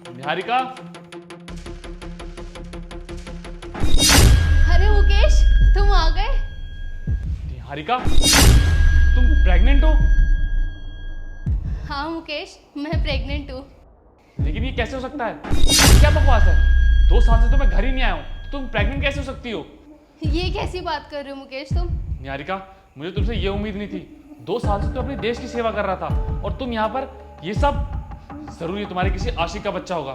निहारिका, अरे मुकेश, तुम आ गए। निहारिका, तुम प्रेग्नेंट हो? हाँ मुकेश, मैं प्रेग्नेंट हूँ। लेकिन ये कैसे हो सकता है? क्या बकवास है? 2 साल से तो मैं घर ही नहीं आया हूँ, तुम प्रेग्नेंट कैसे हो सकती हो? ये कैसी बात कर रहे हो मुकेश तुम? निहारिका, मुझे तुमसे ये उम्मीद नहीं थी। 2 साल से तो अपने देश की सेवा कर रहा था और तुम यहाँ पर ये सब। जरूर ये तुम्हारे किसी आशिक का बच्चा होगा।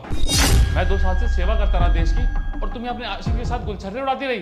मैं 2 साल से सेवा करता रहा देश की और तुम यहाँ अपने आशिक के साथ गुलछर्रे उड़ाती रही।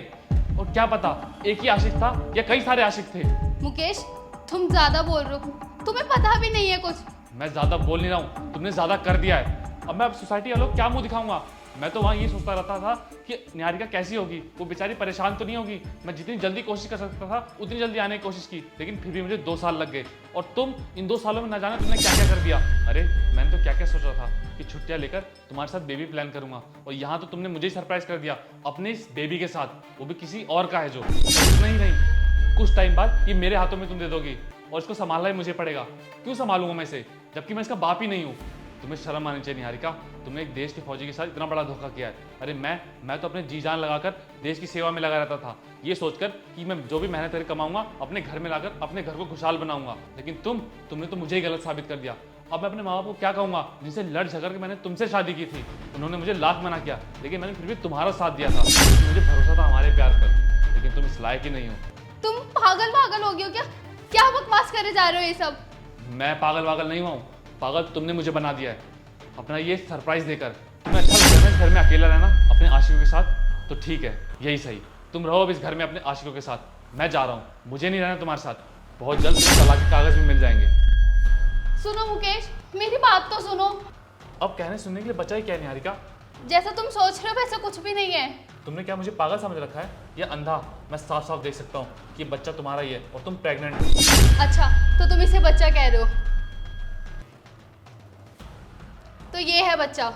और क्या पता एक ही आशिक था या कई सारे आशिक थे। मुकेश, तुम ज्यादा बोल रहे हो, तुम्हें पता भी नहीं है कुछ। मैं ज्यादा बोल नहीं रहा हूँ, तुमने ज्यादा कर दिया है। अब मैं सोसाइटी वालों को क्या मुंह दिखाऊंगा? मैं तो वहाँ ये सोचता रहता था कि निहारिका कैसी होगी, वो बेचारी परेशान तो नहीं होगी। मैं जितनी जल्दी कोशिश कर सकता था उतनी जल्दी आने की कोशिश की, लेकिन फिर भी मुझे 2 साल लग गए। और तुम इन 2 सालों में ना जाने तुमने क्या क्या कर दिया। अरे मैंने तो क्या क्या सोचा था कि छुट्टियां लेकर तुम्हारे साथ बेबी प्लान करूंगा, और यहाँ तो तुमने मुझे ही सरप्राइज कर दिया अपने इस बेबी के साथ, वो भी किसी और का है जो। इतना ही नहीं, कुछ टाइम बाद ये मेरे हाथों में तुम दे दोगी और इसको संभालना ही मुझे पड़ेगा। क्यों संभालूंगा मैं इसे, जबकि मैं इसका बाप ही नहीं हूँ? तुम्हें शर्म आनी चाहिए निहारिका, तुमने एक देश के फौजी के साथ इतना बड़ा धोखा किया है। अरे मैं तो अपने जी जान लगाकर देश की सेवा में लगा रहता था, ये सोचकर कि मैं जो भी मेहनत करके कमाऊंगा अपने घर में लाकर अपने घर को खुशहाल बनाऊंगा। लेकिन तुमने तो मुझे ही गलत साबित कर दिया। अब मैं अपने माँ बाप को क्या कहूँगा, जिनसे लड़ झगड़ के मैंने तुमसे शादी की थी। उन्होंने मुझे लाख मना किया, लेकिन मैंने फिर भी तुम्हारा साथ दिया था। मुझे भरोसा था हमारे प्यार पर, लेकिन तुम इस लायक ही नहीं हो। तुम पागल हो गए हो क्या? क्या बकवास करे जा रहे हो ये सब? मैं पागल नहीं हुआ हूँ, पागल तुमने मुझे बना दिया है अपना ये सरप्राइज देकर। तुम्हें अच्छा लगता है ना घर में अकेला रहना अपने आशिकों के साथ? तो ठीक है, यही सही, तुम रहो अब इस घर में अपने आशिकों के साथ। मैं जा रहा हूँ, मुझे नहीं रहना तुम्हारे साथ। बहुत जल्द तुम्हें तलाक के कागज भी मिल जाएंगे। सुनो मुकेश, मेरी बात तो सुनो। अब कहने सुनने के लिए बचा ही क्या है निहारिका? जैसा तुम सोच रहे हो वैसा कुछ भी नहीं है। तुमने क्या मुझे पागल समझ रखा है या अंधा? मैं साफ साफ देख सकता हूँ कि बच्चा तुम्हारा ही है और तुम प्रेग्नेंट हो। अच्छा, तो तुम इसे बच्चा कह रहे हो? तो ये है बच्चा।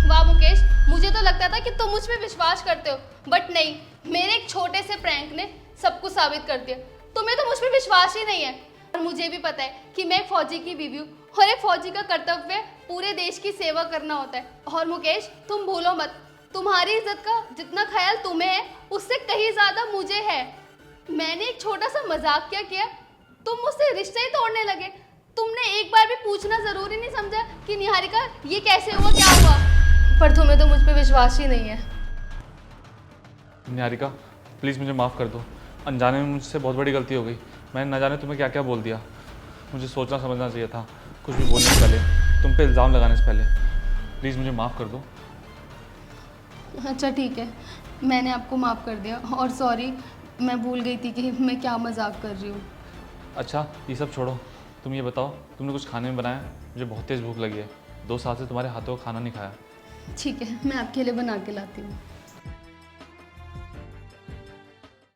वाह मुकेश, मुझे तो लगता था कि तुम मुझ पे विश्वास करते हो, बट नहीं, मेरे एक छोटे से प्रैंक ने सब कुछ साबित कर दिया। तुम्हें तो मुझ पे विश्वास ही नहीं है। और मुझे भी पता है कि मैं एक फौजी की बीवी हूँ और एक फौजी का कर्तव्य पूरे देश की सेवा करना होता है। और मुकेश, तुम भूलो मत, तुम्हारी इज्जत का जितना ख्याल तुम्हें है उससे कहीं ज्यादा मुझे है। मैंने एक छोटा सा मजाक क्या किया, तुम मुझसे रिश्ते ही तोड़ने लगे। तुमने एक बार भी पूछना जरूरी नहीं समझा कि निहारिका ये कैसे हुआ, क्या हुआ? पर तुम्हें तो मुझ पे विश्वास ही नहीं है। निहारिका प्लीज़ मुझे माफ़ कर दो, अनजाने में मुझसे बहुत बड़ी गलती हो गई। मैंने न जाने तुम्हें क्या क्या बोल दिया। मुझे सोचना समझना चाहिए था कुछ भी बोलने से पहले, तुम पे इल्ज़ाम लगाने से पहले। प्लीज़ मुझे माफ़ कर दो। अच्छा ठीक है, मैंने आपको माफ़ कर दिया और सॉरी, मैं भूल गई थी कि मैं क्या मजाक कर रही हूँ। अच्छा ये सब छोड़ो, तुम ये बताओ तुमने कुछ खाने में बनाया? मुझे बहुत तेज़ भूख लगी है, 2 साल से तुम्हारे हाथों का खाना नहीं खाया। ठीक है, मैं आपके लिए बना के लाती हूँ।